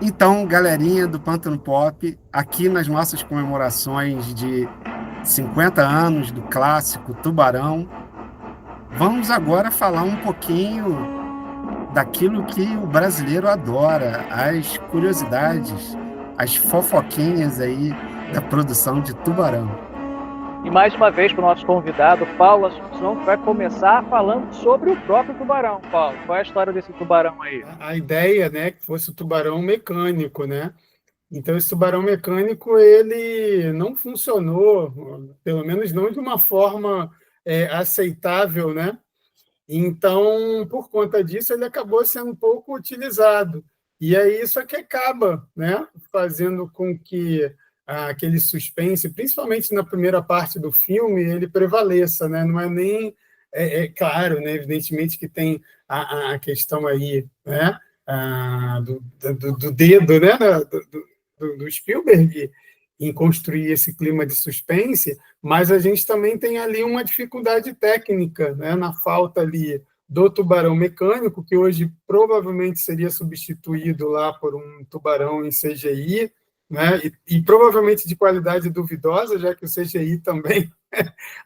Então, galerinha do Pântano Pop, aqui nas nossas comemorações de 50 anos do clássico Tubarão, vamos agora falar um pouquinho daquilo que o brasileiro adora, as curiosidades, as fofoquinhas aí da produção de Tubarão. E mais uma vez para o nosso convidado, Paulo Assunção, que vai começar falando sobre o próprio tubarão. Paulo, qual é a história desse tubarão aí? A ideia, né, que fosse o tubarão mecânico, né? Então, esse tubarão mecânico, ele não funcionou, pelo menos não de uma forma aceitável, né? Então, por conta disso, ele acabou sendo um pouco utilizado. E aí isso é que acaba, né, fazendo com que aquele suspense, principalmente na primeira parte do filme, ele prevaleça, né? Não é nem claro, né, evidentemente que tem a questão aí, né, do dedo, né, do Spielberg em construir esse clima de suspense, mas a gente também tem ali uma dificuldade técnica, né, na falta ali do tubarão mecânico, que hoje provavelmente seria substituído lá por um tubarão em CGI, né, e provavelmente de qualidade duvidosa, já que o CGI também,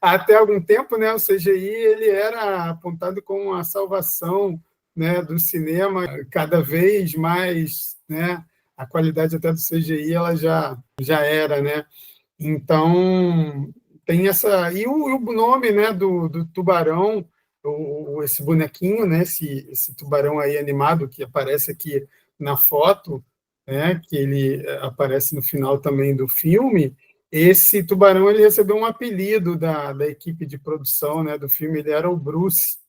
até algum tempo, né, o CGI ele era apontado como a salvação, né, do cinema, cada vez mais, né, a qualidade até do CGI ela já era, né? Então, tem essa. E o nome, né, do tubarão, esse bonequinho, né, esse tubarão aí animado que aparece aqui na foto, né, que ele aparece no final também do filme. Esse tubarão ele recebeu um apelido da equipe de produção, né, do filme, ele era o Bruce.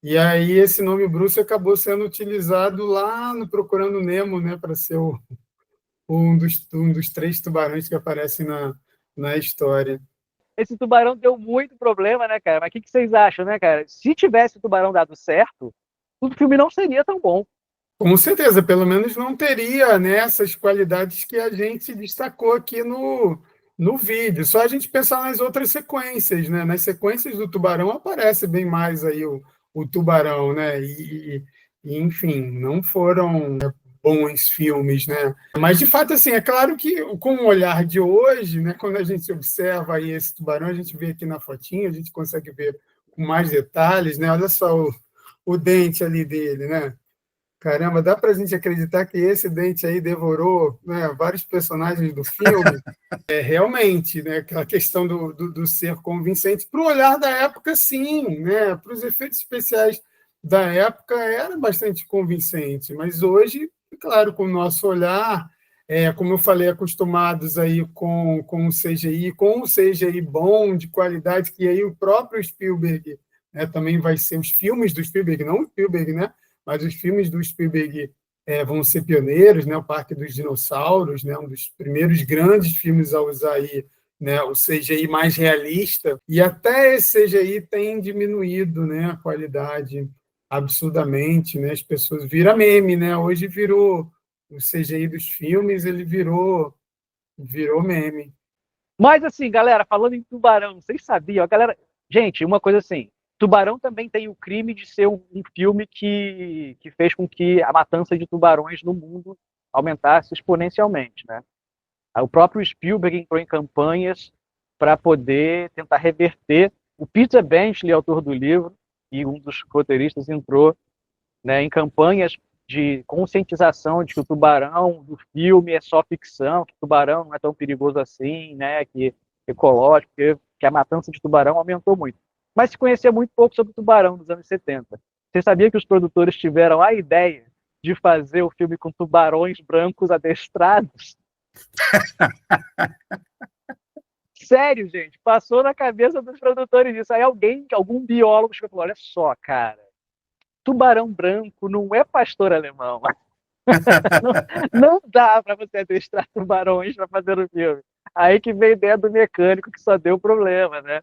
E aí esse nome Bruce acabou sendo utilizado lá no Procurando Nemo, né, para ser um dos três tubarões que aparecem na história. Esse tubarão deu muito problema, né, cara? Mas o que vocês acham, né, cara? Se tivesse o tubarão dado certo, o filme não seria tão bom. Com certeza, pelo menos não teria, né, essas qualidades que a gente destacou aqui no vídeo. Só a gente pensar nas outras sequências, né? Nas sequências do Tubarão aparece bem mais aí o Tubarão, né? Enfim, não foram bons filmes, né? Mas de fato, assim, é claro que com o olhar de hoje, né, quando a gente observa aí esse tubarão, a gente vê aqui na fotinha, a gente consegue ver com mais detalhes, né? Olha só o dente ali dele, né? Caramba, dá para a gente acreditar que esse dente aí devorou, né, vários personagens do filme? É realmente, né, aquela questão do ser convincente. Para o olhar da época, sim, né, para os efeitos especiais da época era bastante convincente, mas hoje, claro, com o nosso olhar, como eu falei, acostumados aí com o CGI bom, de qualidade, que aí o próprio Spielberg, né, também vai ser os filmes do Spielberg, não o Spielberg, né, mas os filmes do Spielberg vão ser pioneiros, né? O Parque dos Dinossauros, né? Um dos primeiros grandes filmes a usar aí, né? O CGI mais realista, e até esse CGI tem diminuído, né? A qualidade absurdamente, né? As pessoas viram meme, né? Hoje virou o CGI dos filmes, ele virou meme. Mas assim, galera, falando em tubarão, vocês sabiam, a galera. Gente, uma coisa assim, Tubarão também tem o crime de ser um filme que fez com que a matança de tubarões no mundo aumentasse exponencialmente, né? O próprio Spielberg entrou em campanhas para poder tentar reverter. O Peter Benchley, autor do livro, e um dos roteiristas, entrou, né, em campanhas de conscientização de que o tubarão do filme é só ficção, que o tubarão não é tão perigoso assim, né, que é ecológico, que a matança de tubarão aumentou muito. Mas se conhecia muito pouco sobre o tubarão nos anos 70. Você sabia que os produtores tiveram a ideia de fazer o filme com tubarões brancos adestrados? Sério, gente, passou na cabeça dos produtores isso. Aí algum biólogo chegou e falou: olha só, cara, tubarão branco não é pastor alemão. Não, não dá para você adestrar tubarões para fazer o filme. Aí que veio a ideia do mecânico que só deu problema, né?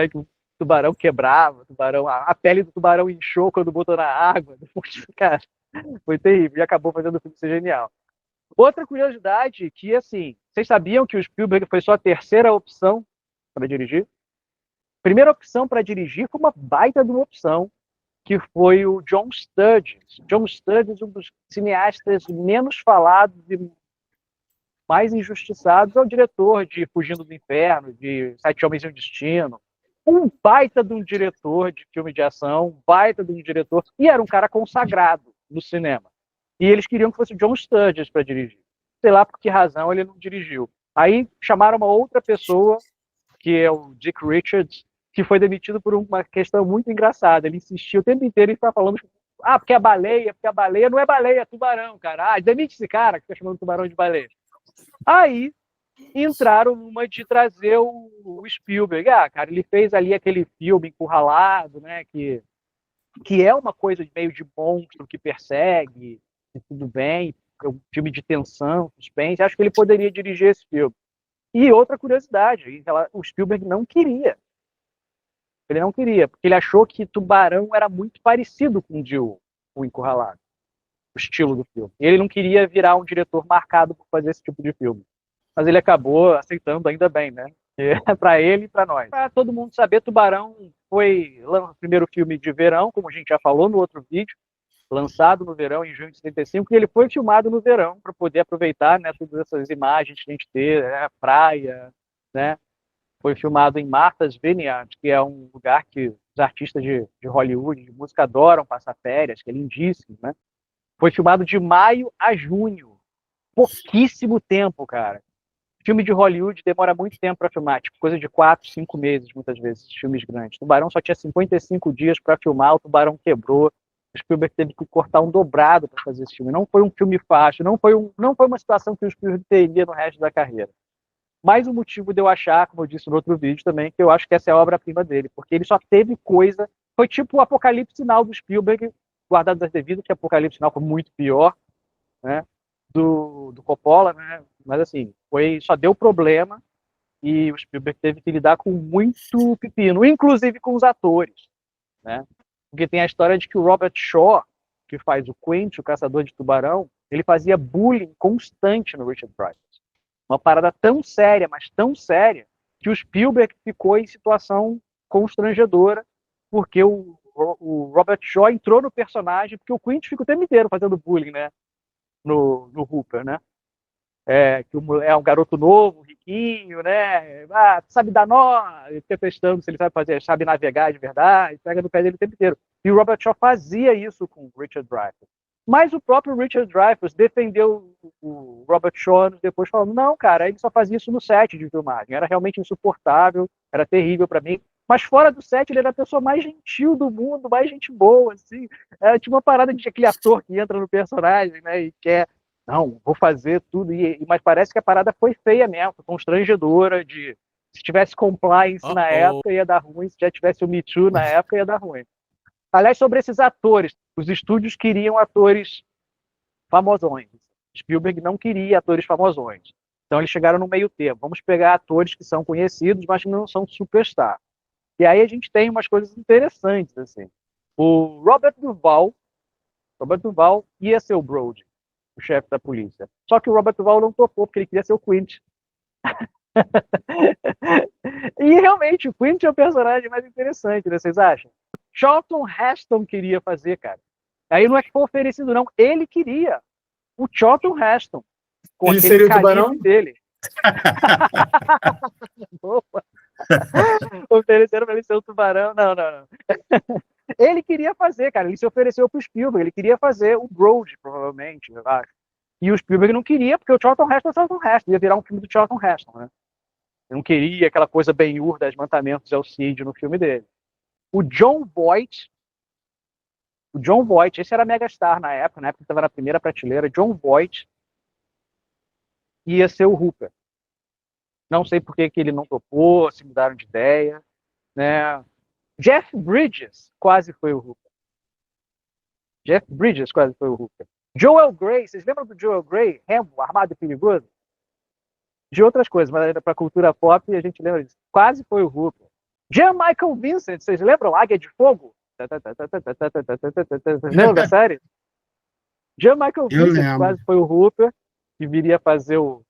Que o tubarão quebrava, a pele do tubarão inchou quando botou na água. Cara, foi terrível e acabou fazendo o filme ser genial. Outra curiosidade que, assim, vocês sabiam que o Spielberg foi só a terceira opção para dirigir? Primeira opção para dirigir foi uma baita de uma opção, que foi o John Sturges. John Sturges, um dos cineastas menos falados e mais injustiçados, é o diretor de Fugindo do Inferno, de Sete Homens e um Destino. Um baita de um diretor de filme de ação, um baita de um diretor, e era um cara consagrado no cinema. E eles queriam que fosse o John Sturges para dirigir. Sei lá por que razão ele não dirigiu. Aí chamaram uma outra pessoa, que é o Dick Richards, que foi demitido por uma questão muito engraçada. Ele insistiu o tempo inteiro em ficar falando porque a baleia não é baleia, é tubarão, cara. Demite esse cara que fica chamando tubarão de baleia. Aí entraram numa de trazer o Spielberg. Cara, ele fez ali aquele filme Encurralado, né, que é uma coisa meio de monstro que persegue, e tudo bem, é um filme de tensão, suspense. Acho que ele poderia dirigir esse filme. E outra curiosidade, o Spielberg não queria. Ele não queria, porque ele achou que Tubarão era muito parecido com o Encurralado, o estilo do filme. E ele não queria virar um diretor marcado por fazer esse tipo de filme. Mas ele acabou aceitando, ainda bem, né? Para ele e para nós. Para todo mundo saber, Tubarão foi o primeiro filme de verão, como a gente já falou no outro vídeo, lançado no verão, em junho de 75, e ele foi filmado no verão para poder aproveitar, né, todas essas imagens que a gente tem, né, praia, né? Foi filmado em Martha's Vineyard, que é um lugar que os artistas de Hollywood, de música, adoram passar férias, que é lindíssimo, né? Foi filmado de maio a junho. Pouquíssimo tempo, cara. Filme de Hollywood demora muito tempo para filmar, tipo coisa de 4, 5 meses, muitas vezes, filmes grandes. Tubarão só tinha 55 dias para filmar, o Tubarão quebrou. O Spielberg teve que cortar um dobrado para fazer esse filme. Não foi um filme fácil, não foi uma situação que o Spielberg teria no resto da carreira. Mais um motivo de eu achar, como eu disse no outro vídeo também, que eu acho que essa é a obra-prima dele, porque ele só teve coisa... Foi tipo o Apocalipse Sinal do Spielberg, guardado das devidas, que o Apocalipse Sinal foi muito pior, né, do Coppola, né, mas assim, só deu problema e o Spielberg teve que lidar com muito pepino, inclusive com os atores, né, porque tem a história de que o Robert Shaw, que faz o Quint, o caçador de tubarão, ele fazia bullying constante no Richard Dreyfuss. Uma parada tão séria, mas tão séria, que o Spielberg ficou em situação constrangedora, porque o Robert Shaw entrou no personagem, porque o Quint fica o tempo inteiro fazendo bullying, né, no Hooper, né? Que é um garoto novo, riquinho, né? Sabe dar nó, ele fica testando se ele sabe navegar de verdade, pega no pé dele o tempo inteiro. E o Robert Shaw fazia isso com o Richard Dreyfuss. Mas o próprio Richard Dreyfuss defendeu o Robert Shaw depois, falando: não, cara, ele só fazia isso no set de filmagem, era realmente insuportável, era terrível para mim. Mas fora do set, ele era a pessoa mais gentil do mundo, mais gente boa, assim. Tinha uma parada de aquele ator que entra no personagem, né, e quer, não, vou fazer tudo. Mas parece que a parada foi feia mesmo, constrangedora, se tivesse compliance na época, ia dar ruim, se já tivesse o Me Too na época, ia dar ruim. Aliás, sobre esses atores, os estúdios queriam atores famosões. Spielberg não queria atores famosões. Então eles chegaram no meio termo. Vamos pegar atores que são conhecidos, mas que não são superstar. E aí a gente tem umas coisas interessantes, assim. O Robert Duvall ia ser o Brody, o chefe da polícia. Só que o Robert Duvall não topou, porque ele queria ser o Quint. E realmente, o Quint é o personagem mais interessante, né? Vocês acham? Charlton Heston queria fazer, cara. Aí não é que foi oferecido, não. Ele queria. O Charlton Heston. Com ele seria o tubarão dele. Ofereceram para ele ser o tubarão. Não. Ele queria fazer, cara. Ele se ofereceu pro Spielberg. Ele queria fazer o Brody, provavelmente, eu acho. E o Spielberg não queria, porque o Charlton Heston é o Charlton Heston. Ia virar um filme do Charlton Heston, né? Ele não queria aquela coisa Ben-Hur, 10 Mandamentos e Alcide no filme dele. O John Voight, esse era megastar na época que estava na primeira prateleira. John Voight ia ser o Hooper. Não sei por que ele não topou, se mudaram de ideia, né? Jeff Bridges quase foi o Hooper. Joel Grey, vocês lembram do Joel Grey? Rambo, Armado e Perigoso? De outras coisas, mas para a cultura pop a gente lembra disso. Quase foi o Hooper. Jean Michael Vincent, vocês lembram? Águia de Fogo? Lembra da série? Jean Michael Vincent quase foi o Hooper, que viria fazer o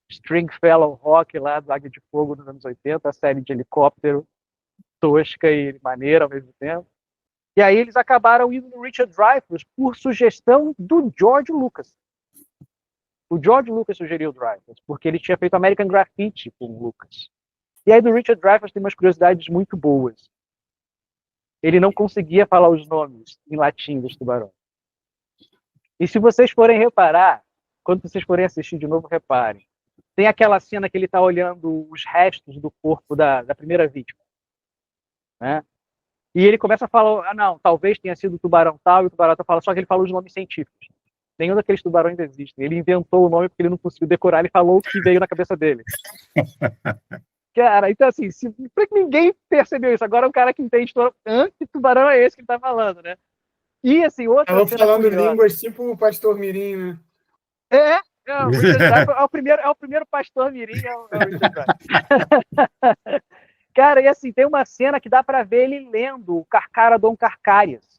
Stringfellow Rock lá do Águia de Fogo nos anos 80, a série de helicóptero tosca e maneira ao mesmo tempo. E aí eles acabaram indo no Richard Dreyfuss por sugestão do George Lucas. O George Lucas sugeriu o Dreyfuss, porque ele tinha feito American Graffiti com o Lucas. E aí do Richard Dreyfuss tem umas curiosidades muito boas. Ele não conseguia falar os nomes em latim dos tubarões. E se vocês forem reparar, quando vocês forem assistir de novo, reparem. Tem aquela cena que ele está olhando os restos do corpo da primeira vítima. Né? E ele começa a falar, não, talvez tenha sido o tubarão tal, e o tubarão tal fala, só que ele falou os nomes científicos. Nenhum daqueles tubarões existe. Ele inventou o nome porque ele não conseguiu decorar, ele falou o que veio na cabeça dele. Cara, então assim, ninguém percebeu isso. Agora é um cara que entende que tubarão é esse que ele tá falando, né? E assim, outra Ela cena falando curiosa. línguas tipo o Pastor Mirim, né? O Richard Dreyfuss é o primeiro pastor mirim, é o Richard Dreyfuss. Cara, e assim, tem uma cena que dá pra ver ele lendo o Carcara Dom Carcarias.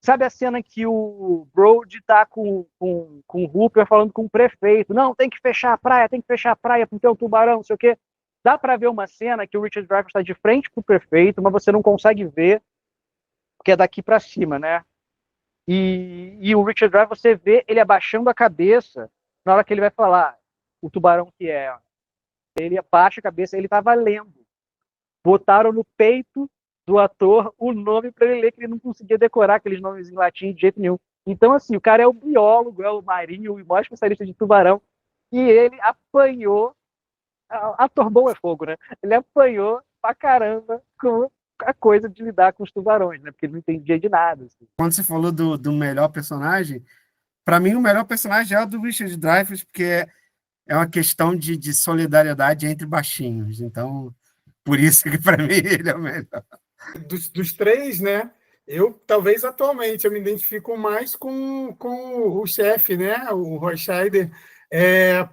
Sabe a cena que o Brody tá com o Hooper falando com o prefeito? Não, tem que fechar a praia porque é um tubarão, não sei o quê. Dá pra ver uma cena que o Richard Dreyfuss está de frente pro prefeito, mas você não consegue ver, porque é daqui pra cima, né? E o Richard Dreyfuss, você vê ele abaixando a cabeça na hora que ele vai falar o tubarão que é. Ele abaixa a cabeça, ele estava lendo. Botaram no peito do ator o nome para ele ler, que ele não conseguia decorar aqueles nomes em latim de jeito nenhum. Então, assim, o cara é o biólogo, é o marinho, o maior especialista de tubarão, e ele apanhou. Ator bom é fogo, né? Ele apanhou pra caramba com a coisa de lidar com os tubarões, né? Porque ele não entendia de nada. Assim. Quando você falou do melhor personagem, para mim o melhor personagem é o do Richard Dreyfuss, porque é uma questão de solidariedade entre baixinhos. Então, por isso que para mim ele é o melhor. Dos três, né? Talvez atualmente, eu me identifico mais com o chefe, né? O Roy Scheider,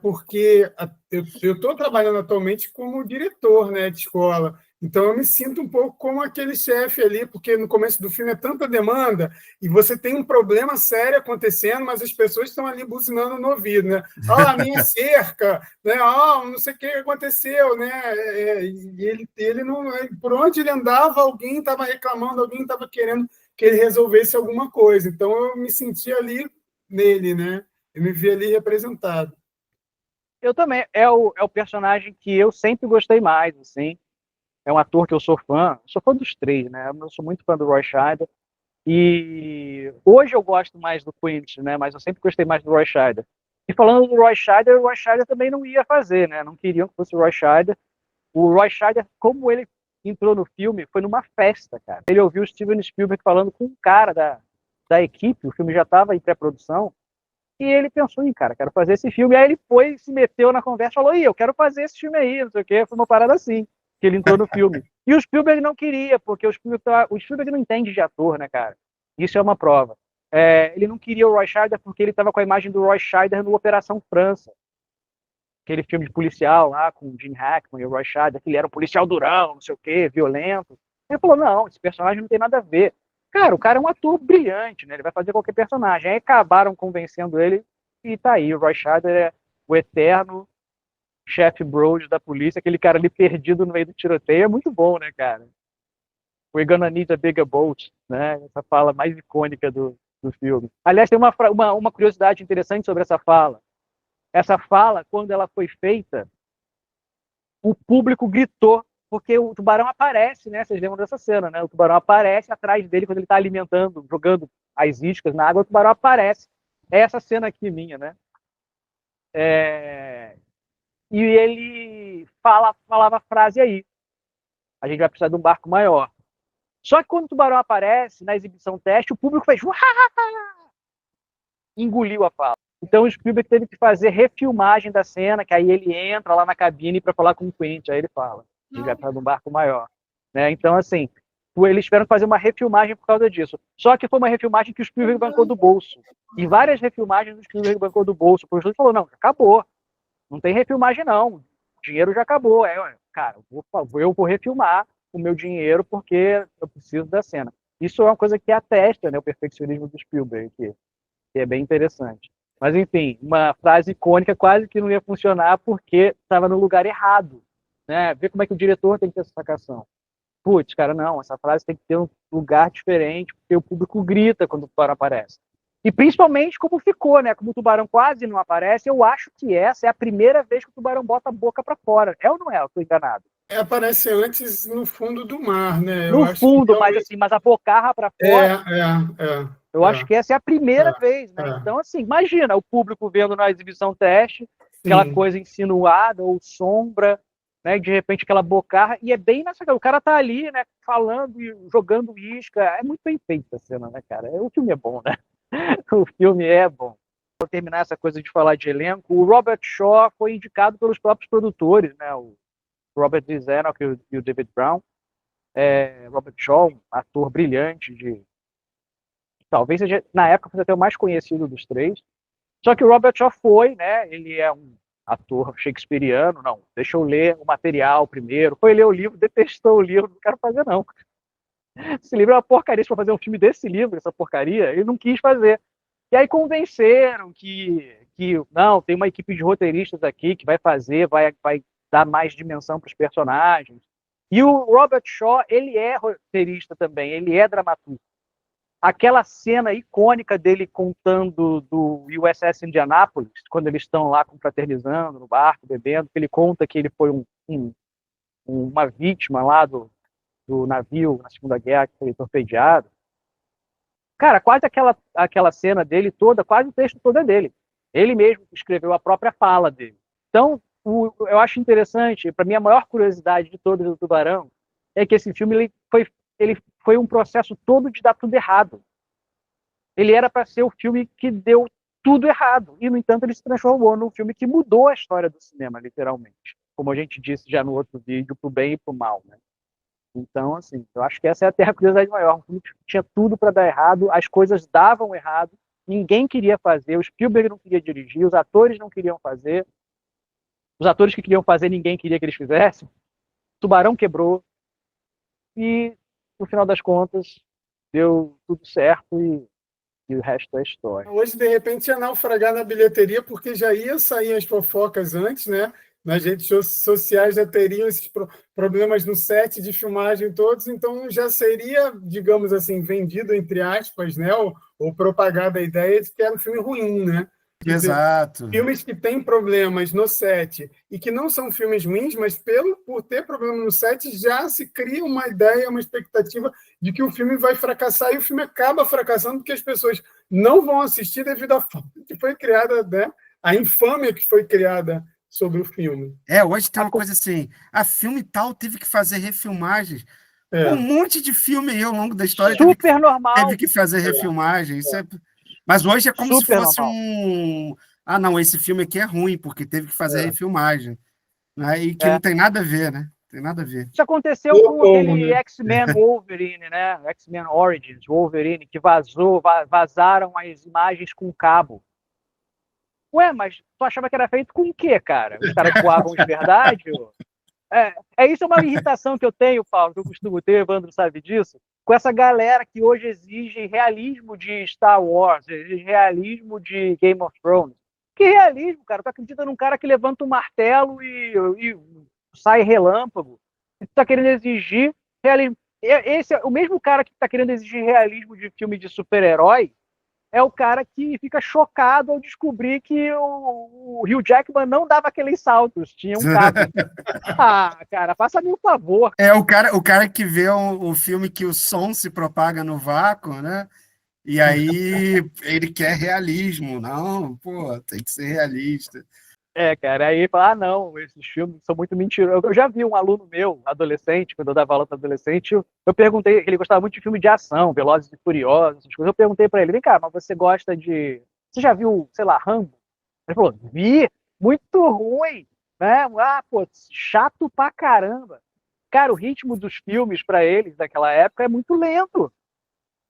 porque eu estou trabalhando atualmente como diretor, né, de escola. Então, eu me sinto um pouco como aquele chefe ali, porque no começo do filme é tanta demanda e você tem um problema sério acontecendo, mas as pessoas estão ali buzinando no ouvido, né? A minha cerca, né? Não sei o que aconteceu, né? E ele não, por onde ele andava, alguém estava reclamando, alguém estava querendo que ele resolvesse alguma coisa. Então, eu me sentia ali nele, né? Eu me vi ali representado. Eu também. É o personagem que eu sempre gostei mais, assim. É um ator que eu sou fã. Sou fã dos três, né? Eu sou muito fã do Roy Scheider. E hoje eu gosto mais do Quint, né? Mas eu sempre gostei mais do Roy Scheider. E falando do Roy Scheider, o Roy Scheider também não ia fazer, né? Não queriam que fosse o Roy Scheider. O Roy Scheider, como ele entrou no filme, foi numa festa, cara. Ele ouviu o Steven Spielberg falando com um cara da equipe, o filme já estava em pré-produção, e ele pensou em, cara, quero fazer esse filme. E aí ele foi, se meteu na conversa, falou, eu quero fazer esse filme aí, não sei o quê. Foi uma parada assim, que ele entrou no filme. E o Spielberg não queria, porque o Spielberg não entende de ator, né, cara? Isso é uma prova. Ele não queria o Roy Scheider porque ele estava com a imagem do Roy Scheider no Operação França. Aquele filme de policial lá, com o Gene Hackman e o Roy Scheider, que ele era um policial durão, não sei o quê, violento. Ele falou, não, esse personagem não tem nada a ver. Cara, o cara é um ator brilhante, né? Ele vai fazer qualquer personagem. Aí acabaram convencendo ele e tá aí. O Roy Scheider é o eterno chefe Brody da polícia, aquele cara ali perdido no meio do tiroteio. É muito bom, né, cara? We're gonna need a bigger boat, né? Essa fala mais icônica do filme. Aliás, tem uma curiosidade interessante sobre essa fala. Essa fala, quando ela foi feita, o público gritou, porque o tubarão aparece, né? Vocês lembram dessa cena, né? O tubarão aparece atrás dele quando ele está alimentando, jogando as iscas na água, o tubarão aparece. É essa cena aqui minha, né? E ele falava a frase aí. A gente vai precisar de um barco maior. Só que quando o tubarão aparece, na exibição teste, o público fez... engoliu a fala. Então o Spielberg teve que fazer refilmagem da cena, que aí ele entra lá na cabine para falar com o Quint, aí ele fala, a gente vai precisar de um barco maior. Né? Então, assim, eles tiveram que fazer uma refilmagem por causa disso. Só que foi uma refilmagem que o Spielberg bancou do bolso. E várias refilmagens o Spielberg bancou do bolso. O produtor falou, não, acabou. Não tem refilmagem, não. O dinheiro já acabou. Cara, eu vou refilmar o meu dinheiro porque eu preciso da cena. Isso é uma coisa que atesta, né, o perfeccionismo do Spielberg, que é bem interessante. Mas, enfim, uma frase icônica quase que não ia funcionar porque estava no lugar errado. Né? Vê como é que o diretor tem que ter essa sacação. putz, cara, não, essa frase tem que ter um lugar diferente, porque o público grita quando o tubarão aparece. E principalmente como ficou, né? Como o tubarão quase não aparece, eu acho que essa é a primeira vez que o tubarão bota a boca para fora. É ou não é? Eu tô enganado. Aparece antes no fundo do mar, né? Eu No acho que fundo, mas assim, mas a bocarra para fora, eu acho que essa é a primeira vez, né? Então, assim, imagina o público vendo na exibição teste, aquela sim. coisa insinuada ou sombra, né? De repente aquela bocarra, e é bem nessa. O cara tá ali, né? Falando e jogando isca. É muito bem feita a cena, né, cara? O filme é bom, né? O filme é bom. Vou terminar essa coisa de falar de elenco. O Robert Shaw foi indicado pelos próprios produtores, né? O Robert De Zenock e o David Brown. Robert Shaw, um ator brilhante, talvez seja, na época, fosse até o mais conhecido dos três. Só que o Robert Shaw foi, né? Ele é um ator shakespeariano, não, deixa eu ler o material primeiro. Foi ler o livro, detestou o livro, não quero fazer, não. Esse livro é uma porcaria, se for fazer um filme desse livro, essa porcaria, ele não quis fazer. E aí convenceram que não, tem uma equipe de roteiristas aqui que vai fazer, vai dar mais dimensão para os personagens. E o Robert Shaw, ele é roteirista também, ele é dramaturgo. Aquela cena icônica dele contando do USS Indianapolis, quando eles estão lá confraternizando no barco, bebendo, que ele conta que ele foi uma vítima lá do navio na Segunda Guerra, que foi torpedeado. Cara, quase aquela cena dele toda, quase o texto todo é dele. Ele mesmo escreveu a própria fala dele. Então, eu acho interessante, para mim a maior curiosidade de todas do Tubarão é que esse filme ele foi um processo todo de dar tudo errado. Ele era para ser o filme que deu tudo errado, e no entanto ele se transformou num filme que mudou a história do cinema, literalmente. Como a gente disse já no outro vídeo, pro bem e pro mal, né? Então, assim, eu acho que essa é a curiosidade maior. O filme tinha tudo para dar errado, as coisas davam errado, ninguém queria fazer, o Spielberg não queria dirigir, os atores não queriam fazer, os atores que queriam fazer, ninguém queria que eles fizessem. Tubarão quebrou, e no final das contas deu tudo certo e o resto é história. Hoje, de repente, ia naufragar na bilheteria, porque já ia sair as fofocas antes, né? Nas redes sociais já teriam esses problemas no set de filmagem todos, então já seria, digamos assim, vendido, entre aspas, né? Ou propagada a ideia de que era um filme ruim, né? Exato. Filmes que têm problemas no set e que não são filmes ruins, mas por ter problema no set já se cria uma ideia, uma expectativa de que o filme vai fracassar, e o filme acaba fracassando porque as pessoas não vão assistir devido à forma que foi criada, né? A infâmia que foi criada sobre o filme. Hoje tem uma coisa assim, a filme tal teve que fazer refilmagens. Um É. monte de filme aí ao longo da história Super normal. teve que fazer refilmagem. Mas hoje é como se Super fosse normal. Ah, não, esse filme aqui é ruim, porque teve que fazer refilmagem. Né? E que não tem nada a ver, né? Tem nada a ver. Isso aconteceu com aquele X-Men Wolverine, né? X-Men Origins Wolverine, que vazaram as imagens com cabo. Ué, mas tu achava que era feito com o quê, cara? Os caras voavam de verdade? Isso é uma irritação que eu tenho, Paulo, que eu costumo ter, o Evandro sabe disso, com essa galera que hoje exige realismo de Star Wars, exige realismo de Game of Thrones. Que realismo, cara? Tu acredita num cara que levanta um martelo e sai relâmpago? E tu tá querendo exigir realismo. Esse é o mesmo cara que tá querendo exigir realismo de filme de super-herói, é o cara que fica chocado ao descobrir que o Hugh Jackman não dava aqueles saltos, tinha um cabo. Cara, faça-me um favor. O cara que vê o filme que o som se propaga no vácuo, né? E aí ele quer realismo. Não, pô, tem que ser realista. Cara, aí fala, não, esses filmes são muito mentirosos. Eu já vi um aluno meu, adolescente, quando eu dava aula para adolescente, eu perguntei, ele gostava muito de filme de ação, Velozes e Furiosos, essas coisas. Eu perguntei para ele, vem cá, mas você gosta de... Você já viu, sei lá, Rambo? Ele falou, vi, muito ruim, né? Pô, chato pra caramba. Cara, o ritmo dos filmes para eles daquela época é muito lento.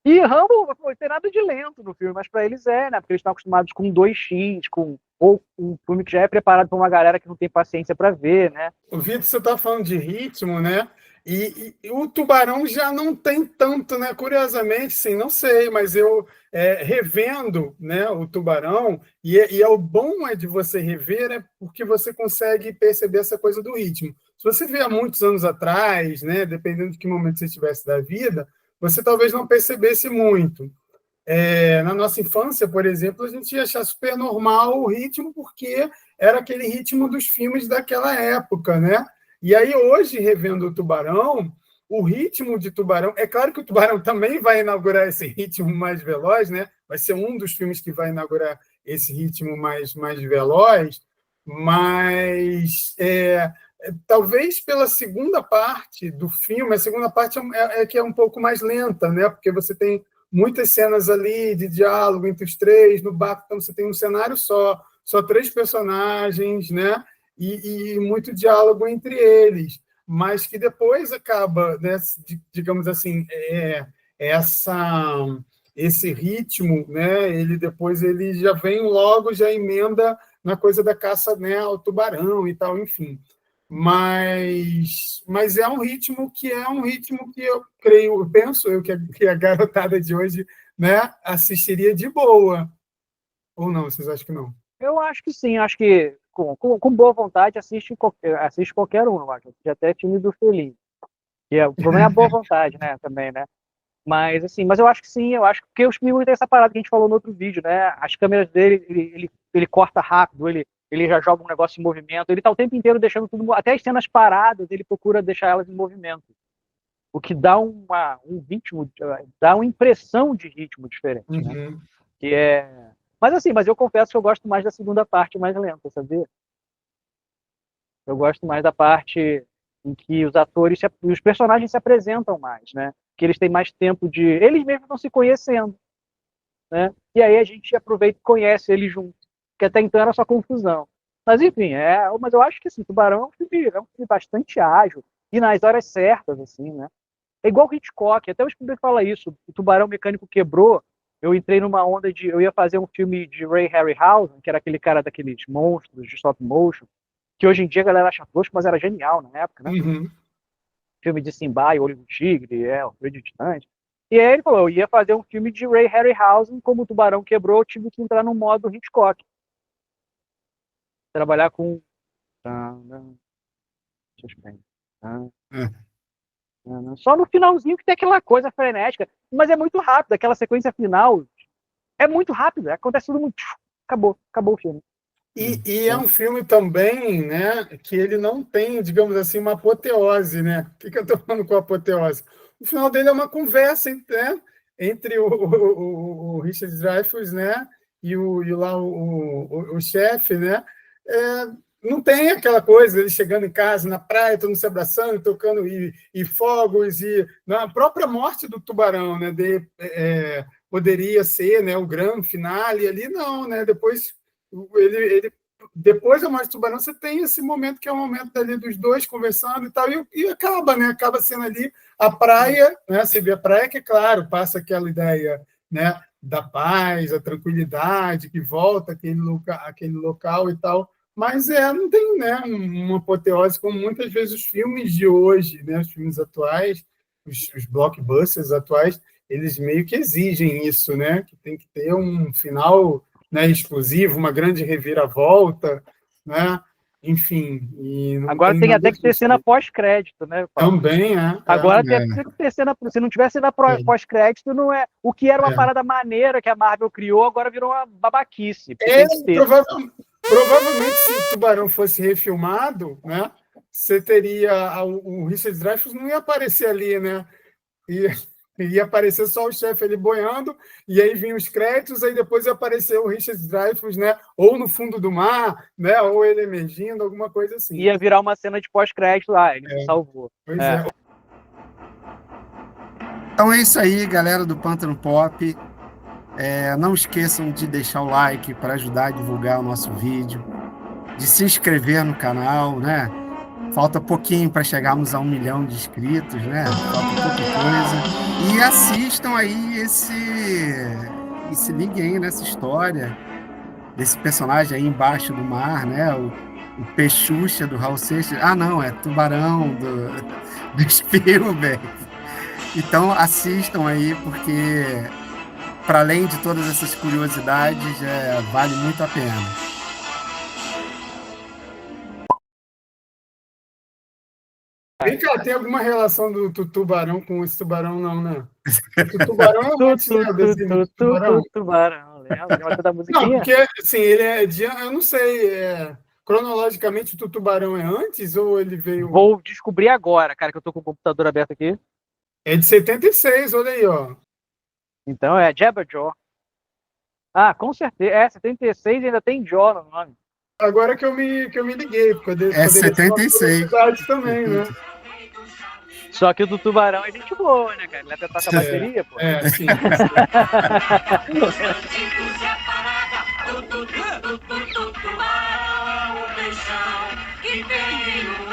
E Rambo, não tem nada de lento no filme, mas para eles né? Porque eles estão acostumados com 2x, ou um filme que já é preparado para uma galera que não tem paciência para ver, né? O Vitor, você está falando de ritmo, né? E o Tubarão já não tem tanto, né? Curiosamente, sim, não sei, mas eu revendo, né, o Tubarão, e é o bom de você rever, é porque você consegue perceber essa coisa do ritmo. Se você vê há muitos anos atrás, né, dependendo de que momento você estivesse da vida, você talvez não percebesse muito. Na nossa infância, por exemplo, a gente ia achar super normal o ritmo, porque era aquele ritmo dos filmes daquela época, né? E aí, hoje, revendo o Tubarão, o ritmo de Tubarão... É claro que o Tubarão também vai inaugurar esse ritmo mais veloz, né? Vai ser um dos filmes que vai inaugurar esse ritmo mais veloz, mas talvez pela segunda parte do filme, a segunda parte que é um pouco mais lenta, né? Porque você tem muitas cenas ali de diálogo entre os três, no barco, então você tem um cenário só 3 personagens, né? E muito diálogo entre eles, mas que depois acaba, né, digamos assim, esse ritmo, né? Ele já vem logo, já emenda na coisa da caça, né, ao tubarão e tal, enfim. Mas é um ritmo que eu creio, penso eu que a garotada de hoje, né, assistiria de boa. Ou não, vocês acham que não? Eu acho que sim, acho que com boa vontade assiste qualquer um, eu acho. Até time do Feliz. O problema é a boa vontade, né, também, né? Mas, assim, mas eu acho que sim, eu acho que o Spielberg tem essa parada que a gente falou no outro vídeo, né? As câmeras dele, ele corta rápido, ele já joga um negócio em movimento, ele tá o tempo inteiro deixando tudo, até as cenas paradas, ele procura deixar elas em movimento. O que dá um ritmo, dá uma impressão de ritmo diferente, né? Que é... Mas eu confesso que eu gosto mais da segunda parte mais lenta, sabia? Eu gosto mais da parte em que os atores, os personagens se apresentam mais, né? Que eles têm mais tempo de... Eles mesmos estão se conhecendo, né? E aí a gente aproveita e conhece eles juntos, que até então era só confusão. Mas enfim, mas eu acho que assim, Tubarão é um filme bastante ágil e nas horas certas, assim, né? É igual o Hitchcock, até o Spielberg fala isso. O Tubarão Mecânico quebrou. Eu entrei numa onda de... Eu ia fazer um filme de Ray Harryhausen, que era aquele cara daqueles monstros de stop motion, que hoje em dia a galera acha tosco, mas era genial na época, né? Filme de Simba e Olho do Tigre, o Freio Distante. E aí ele falou, eu ia fazer um filme de Ray Harryhausen, como o Tubarão quebrou, eu tive que entrar no modo Hitchcock. Trabalhar com... Só no finalzinho que tem aquela coisa frenética, mas é muito rápido, aquela sequência final é muito rápida, acontece tudo muito... Acabou o filme. E é um filme também, né, que ele não tem, digamos assim, uma apoteose, né? O que eu estou falando com apoteose? O final dele é uma conversa, né, entre o Richard Dreyfuss, né, e o chefe, né? Não tem aquela coisa, ele chegando em casa, na praia, todo mundo se abraçando, tocando e fogos, e na própria morte do tubarão, né, poderia ser, né, o grande finale ali, não, né? Depois da morte do tubarão, você tem esse momento que é o momento ali dos dois conversando e tal, e acaba, né? Acaba sendo ali a praia, né? Você vê a praia que, claro, passa aquela ideia, né, da paz, a tranquilidade, que volta aquele local e tal, mas não tem, né, uma apoteose como muitas vezes os filmes de hoje, né, os filmes atuais, os blockbusters atuais, eles meio que exigem isso, né? Que tem que ter um final, né, exclusivo, uma grande reviravolta, né? Enfim. Agora tem até que ter cena pós-crédito, né, Paulo? Também, Agora tem que ter cena. Se não tiver cena pós-crédito, não é. O que era uma parada maneira que a Marvel criou, agora virou uma babaquice. Provavelmente, se o Tubarão fosse refilmado, né, você teria o Richard Dreyfuss não ia aparecer ali, né? Ia aparecer só o chefe ali boiando, e aí vinham os créditos, aí depois ia aparecer o Richard Dreyfuss, né? Ou no fundo do mar, né? Ou ele emergindo, alguma coisa assim. Ia virar uma cena de pós-crédito lá, ele me salvou. Pois é. Então é isso aí, galera do Pântano Pop. Não esqueçam de deixar o like para ajudar a divulgar o nosso vídeo, de se inscrever no canal, né? Falta pouquinho para chegarmos a 1 milhão de inscritos, né? Falta pouca coisa. E assistam aí se liguem aí nessa história desse personagem aí embaixo do mar, né? o Peixuxa do Raul Seixas. Ah, não, é Tubarão do Spielberg. Então assistam aí, porque para além de todas essas curiosidades, vale muito a pena. Vem cá, tem alguma relação do Tubarão com esse Tubarão, não, né? O Tubarão é antes, né? O desenho do Tubarão. Tubarão, lembra da Não, musiquinha? porque, assim, ele é de... Eu não sei, cronologicamente o Tubarão é antes ou ele veio... Vou descobrir agora, cara, que eu tô com o computador aberto aqui. É de 76, olha aí, ó. Então é Jabberjaw. Ah, com certeza. 76 ainda tem Jaw no nome. Agora que eu me liguei, porque É 76. Também, né? Só que o do Tubarão é gente boa, né, cara? Ele até toca bateria, pô. Sim. Tubarão, o peixão que tem no